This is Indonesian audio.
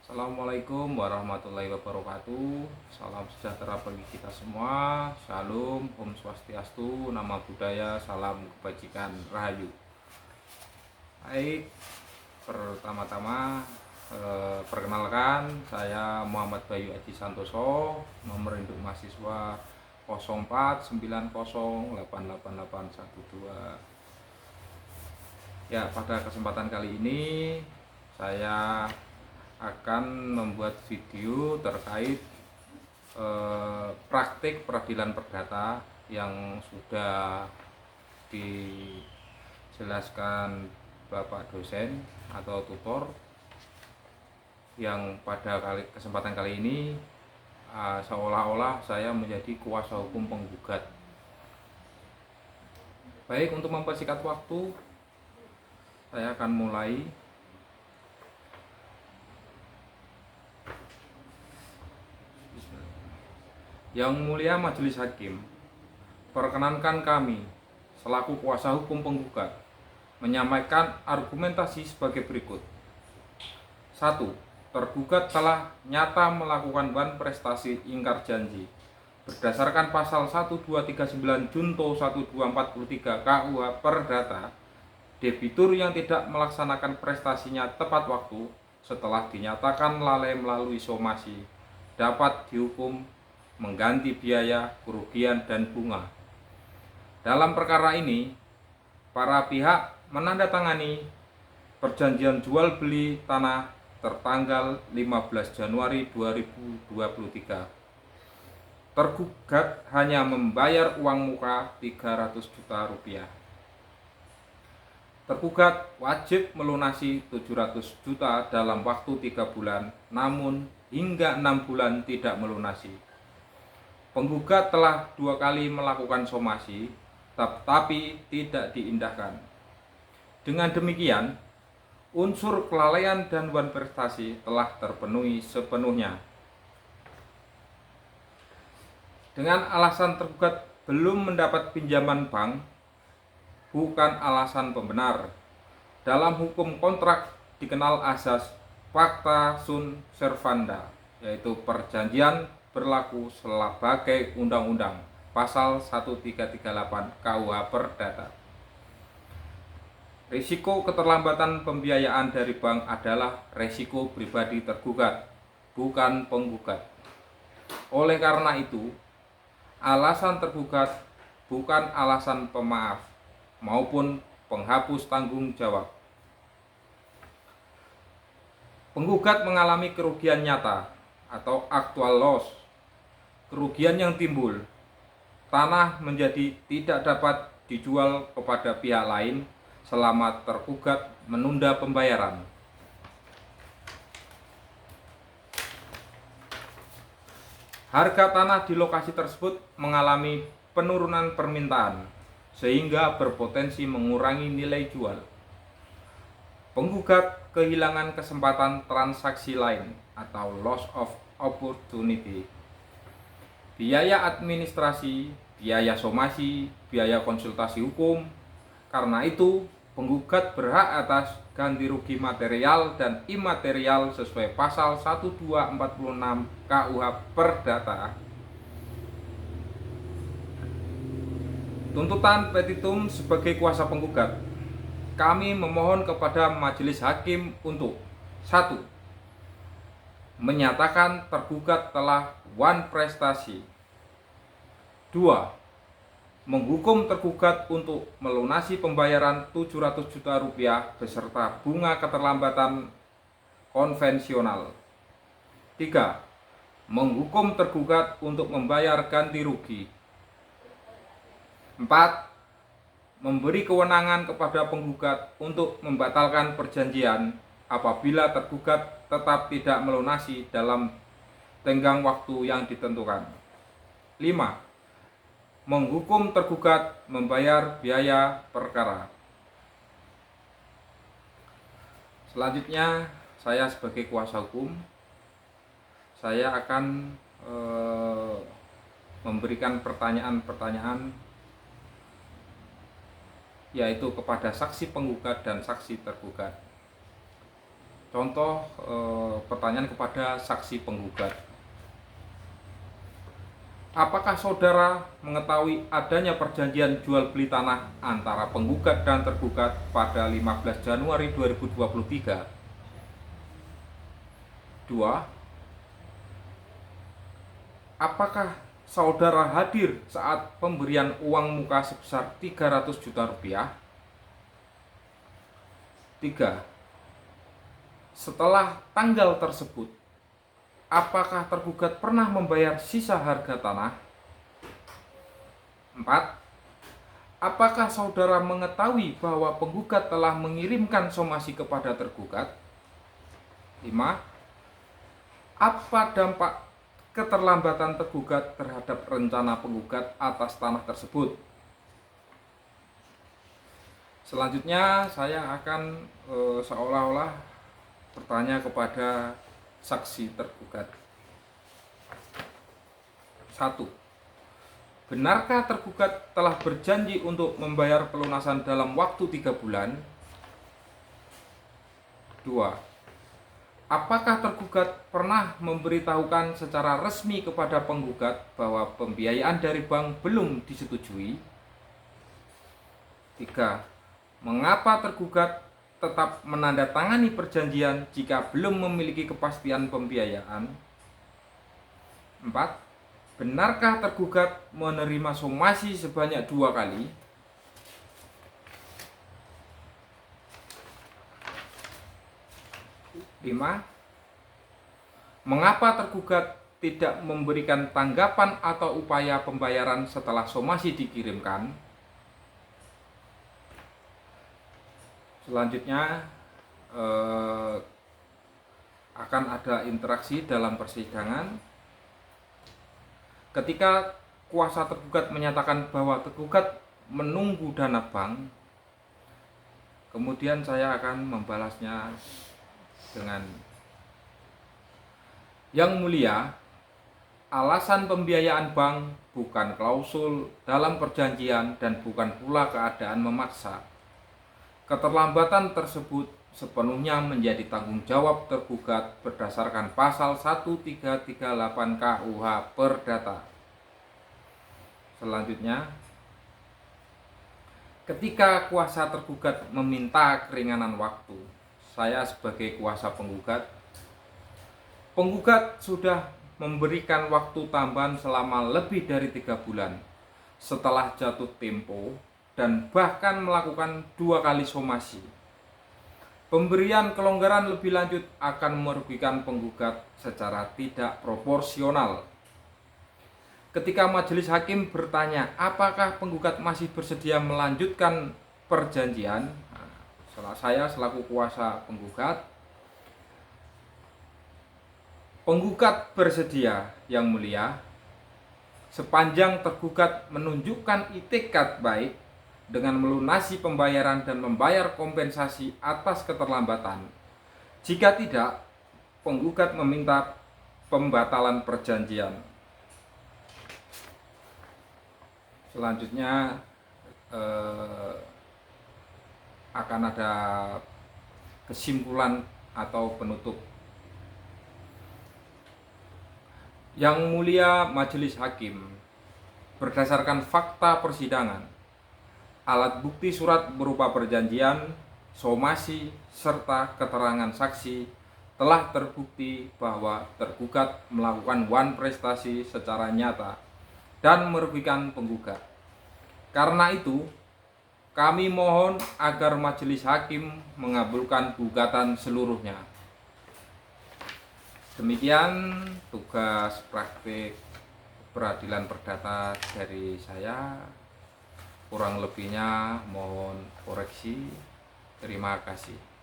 Assalamualaikum warahmatullahi wabarakatuh. Salam sejahtera bagi kita semua. Shalom, Om Swastiastu, Nama Budaya, Salam Kebajikan, Rahayu. Baik, pertama-tama perkenalkan, saya Muhammad Bayu Aji Santoso, nomor induk mahasiswa 0490888812. Ya, pada kesempatan kali ini saya akan membuat video terkait praktik peradilan perdata yang sudah dijelaskan Bapak dosen atau tutor, yang pada kesempatan kali ini seolah-olah saya menjadi kuasa hukum penggugat. Baik, untuk mempersingkat waktu, saya akan mulai. Yang mulia Majelis Hakim, perkenankan kami selaku kuasa hukum penggugat menyampaikan argumentasi sebagai berikut. 1. Tergugat telah nyata melakukan prestasi ingkar janji berdasarkan pasal 1239 Junto 1243 KUH Perdata. Debitur yang tidak melaksanakan prestasinya tepat waktu setelah dinyatakan lalai melalui somasi dapat dihukum mengganti biaya, kerugian, dan bunga. Dalam perkara ini, para pihak menandatangani perjanjian jual beli tanah tertanggal 15 Januari 2023. Tergugat hanya membayar uang muka 300 juta rupiah. Tergugat wajib melunasi 700 juta dalam waktu 3 bulan, namun hingga 6 bulan tidak melunasi. Penggugat telah 2 kali melakukan somasi, tapi tidak diindahkan. Dengan demikian, unsur kelalaian dan prestasi telah terpenuhi sepenuhnya. Dengan alasan tergugat belum mendapat pinjaman bank, bukan alasan pembenar. Dalam hukum kontrak dikenal asas pacta sunt servanda, yaitu perjanjian berlaku sebagai undang-undang, pasal 1338 KUH Perdata. Risiko keterlambatan pembiayaan dari bank adalah risiko pribadi tergugat, bukan penggugat. Oleh karena itu, alasan tergugat bukan alasan pemaaf maupun penghapus tanggung jawab. Penggugat mengalami kerugian nyata atau actual loss. Kerugian yang timbul, tanah menjadi tidak dapat dijual kepada pihak lain selama tergugat menunda pembayaran. Harga tanah di lokasi tersebut mengalami penurunan permintaan sehingga berpotensi mengurangi nilai jual. Penggugat kehilangan kesempatan transaksi lain atau loss of opportunity. Biaya administrasi, biaya somasi, biaya konsultasi hukum. Karena itu, penggugat berhak atas ganti rugi material dan imaterial sesuai pasal 1246 KUH Perdata. Tuntutan petitum sebagai kuasa penggugat, kami memohon kepada Majelis Hakim untuk 1. Menyatakan tergugat telah prestasi. 2. Menghukum tergugat untuk melunasi pembayaran 700 juta rupiah beserta bunga keterlambatan konvensional. 3. Menghukum tergugat untuk membayar ganti rugi. 4. Memberi kewenangan kepada penggugat untuk membatalkan perjanjian apabila tergugat tetap tidak melunasi dalam tenggang waktu yang ditentukan. 5. Menghukum tergugat membayar biaya perkara. Selanjutnya, saya sebagai kuasa hukum, saya akan memberikan pertanyaan-pertanyaan yaitu kepada saksi penggugat dan saksi tergugat. Contoh pertanyaan kepada saksi penggugat. Apakah saudara mengetahui adanya perjanjian jual beli tanah antara penggugat dan tergugat pada 15 Januari 2023? 2. Apakah saudara hadir saat pemberian uang muka sebesar 300 juta rupiah? 3. Setelah tanggal tersebut, apakah tergugat pernah membayar sisa harga tanah? 4. Apakah saudara mengetahui bahwa penggugat telah mengirimkan somasi kepada tergugat? 5. Apa dampak keterlambatan tergugat terhadap rencana penggugat atas tanah tersebut? Selanjutnya saya akan seolah-olah bertanya kepada saksi tergugat. 1. Benarkah tergugat telah berjanji untuk membayar pelunasan dalam waktu 3 bulan? 2. Apakah tergugat pernah memberitahukan secara resmi kepada penggugat bahwa pembiayaan dari bank belum disetujui? 3. Mengapa tergugat tetap menandatangani perjanjian jika belum memiliki kepastian pembiayaan? 4. Benarkah tergugat menerima somasi sebanyak 2 kali? 5. Mengapa tergugat tidak memberikan tanggapan atau upaya pembayaran setelah somasi dikirimkan? Selanjutnya akan ada interaksi dalam persidangan. Ketika kuasa tergugat menyatakan bahwa tergugat menunggu dana bank, kemudian saya akan membalasnya dengan, "Yang mulia, alasan pembiayaan bank bukan klausul dalam perjanjian dan bukan pula keadaan memaksa. Keterlambatan tersebut sepenuhnya menjadi tanggung jawab tergugat berdasarkan pasal 1338 KUH Perdata." Selanjutnya, ketika kuasa tergugat meminta keringanan waktu, saya sebagai kuasa penggugat sudah memberikan waktu tambahan selama lebih dari 3 bulan setelah jatuh tempo dan bahkan melakukan 2 kali somasi. Pemberian kelonggaran lebih lanjut akan merugikan penggugat secara tidak proporsional. Ketika majelis hakim bertanya apakah penggugat masih bersedia melanjutkan perjanjian, saya selaku kuasa penggugat bersedia, Yang Mulia, sepanjang tergugat menunjukkan itikad baik dengan melunasi pembayaran dan membayar kompensasi atas keterlambatan. Jika tidak, penggugat meminta pembatalan perjanjian. Selanjutnya akan ada kesimpulan atau penutup. Yang Mulia Majelis Hakim, berdasarkan fakta persidangan, alat bukti surat berupa perjanjian, somasi, serta keterangan saksi telah terbukti bahwa tergugat melakukan wan prestasi secara nyata dan merugikan penggugat. Karena itu, kami mohon agar majelis hakim mengabulkan gugatan seluruhnya. Demikian tugas praktik peradilan perdata dari saya. Kurang lebihnya mohon koreksi. Terima kasih.